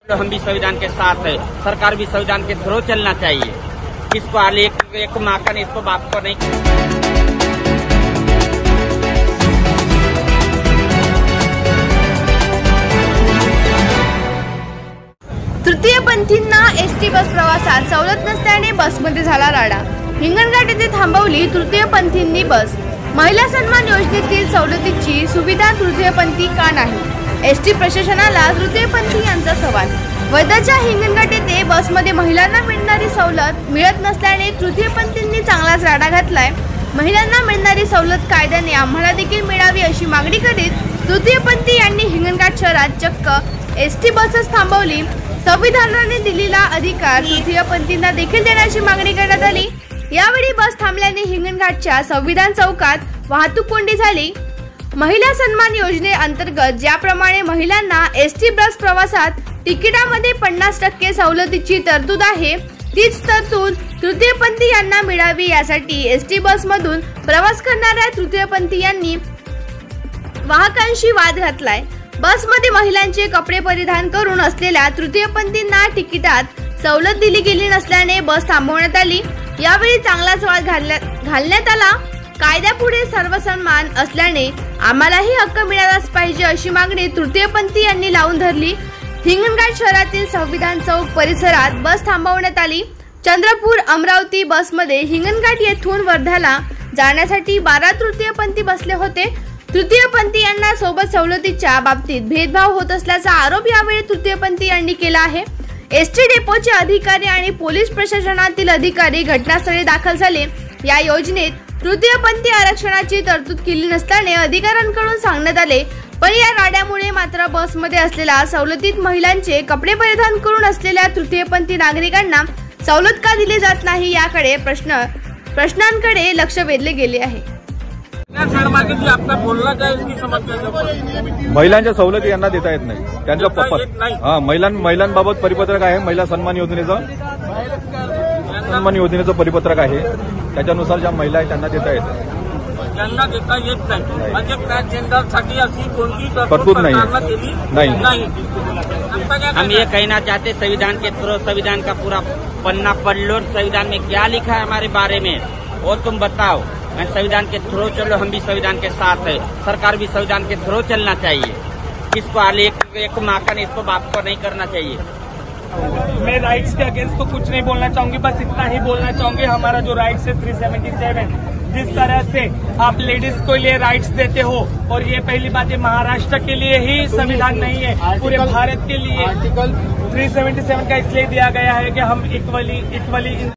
तो हम भी संविधान के साथ है, सरकार भी संविधान के थ्रू चलना चाहिए। इसको हाल एक माँ का इसको बाप को नहीं। तृतीयपंथींना एसटी बस प्रवासात सवलत नसल्याने बसमध्ये झाला राडा। हिंगणघाट येथे थांबवली तृतीयपंथींनी बस। महिला सन्मान योजनेतील सवलतीची सुविधा तृतीयपंथी का नाही? एसटी प्रशासनाला तृतीयपंथी यांचा सवाल। वर्ध्याच्या हिंगणघाट येथे बसमध्ये महिलांना मिळणारी सवलत मिळत नसल्याने तृतीयपंथींनी चांगलाच राडा घातलाय। महिलांना मिळणारी सवलत कायद्याने आम्हाला देखील मिळावी अशी मागणी करीत तृतीयपंथी यांनी हिंगणघाट शहरात चक्क एसटी बसच थांबवली। संविधानाने दिलेला अधिकार तृतीयपंथींना देखील देण्याची मागणी करण्यात आली। यावेळी बस थांबल्याने हिंगणघाटच्या संविधान चौकात वाहतूक कोंडी झाली। महिला सन्मान योजनेअंतर्गत ज्याप्रमाणे महिलांना एसटी बस प्रवासात तिकिटामध्ये 50% सवलतीची तरतूद आहे, तीच तरतूद तृतीयपंथी यांना मिळावी यासाठी एसटी बसमधून प्रवास करणाऱ्या तृतीयपंथी यांनी वाहकांशी वाद घातलाय। बसमध्ये महिलांचे कपडे परिधान करून असलेल्या तृतीयपंथींना तिकिटात सवलत दिली गेली नसल्याने बस थांबवण्यात आली। यावेळी चांगलाच वाद घालण्यात आला। कायद्यापुढे सर्व सन्मान असल्याने आम्हालाही हक्क मिळालाच पाहिजे अशी मागणी तृतीयपंथी यांनी लावून धरली। हिंगणघाट शहरातील संविधान चौक परिसरात बस थांबवण्यात आली। चंद्रपूर अमरावती बसमध्ये हिंगणघाट येथून वर्ध्याला जाण्यासाठी 12 तृतीयपंथी बसले होते। तृतीयपंथी यांना सोबत सवलतीच्या बाबतीत भेदभाव होत असल्याचा आरोप यावेळी तृतीयपंथी यांनी केला आहे। एसटी डेपोचे अधिकारी आणि पोलीस प्रशासनातील अधिकारी घटनास्थळी दाखल झाले। या योजनेत तृतीयपंथी आरक्षणाची तरतूद केली नसल्याने अधिकाऱ्यांकडून सांगण्यात आले, पण या राड्यामुळे मात्र बसमध्ये असलेल्या सवलतीत महिलांचे कपडे परिधान करून असलेल्या तृतीयपंथी नागरिकांना सवलत का दिली जात नाही याकडे प्रश्नांकडे लक्ष वेधले गेले आहे। महिलांच्या सवलती यांना देता येत नाही, त्यांच्या महिलांबाबत परिपत्रक आहे, महिला सन्मान योजनेचं परिपत्रक आहे, त्याच्यानुसार ज्या महिला आहेत त्यांना देता येत त्यांना देता येत नाही। म्हणजे ट्रांसजेंडरसाठी अशी कोणती तरतूद नाही। हम ये कहना चाहते संविधान के थ्रू, संविधान का पूरा पन्ना पढ़ लो, संविधान में क्या लिखा है हमारे बारे में वो तुम बताओ। मैं संविधान के थ्रू चलो, हम भी संविधान के साथ है, सरकार भी संविधान के थ्रू चलना चाहिए। इसको हाल एक माँ का इसको बाप को नहीं करना चाहिए। मैं राइट्स के अगेंस्ट तो कुछ नहीं बोलना चाहूंगी, बस इतना ही बोलना चाहूंगी हमारा जो राइट्स है 377, जिस तरह से आप लेडीज को लिए राइट्स देते हो, और ये पहली बात है महाराष्ट्र के लिए ही संविधान नहीं है, पूरे भारत के लिए 377 का इसलिए दिया गया है कि हम इक्वली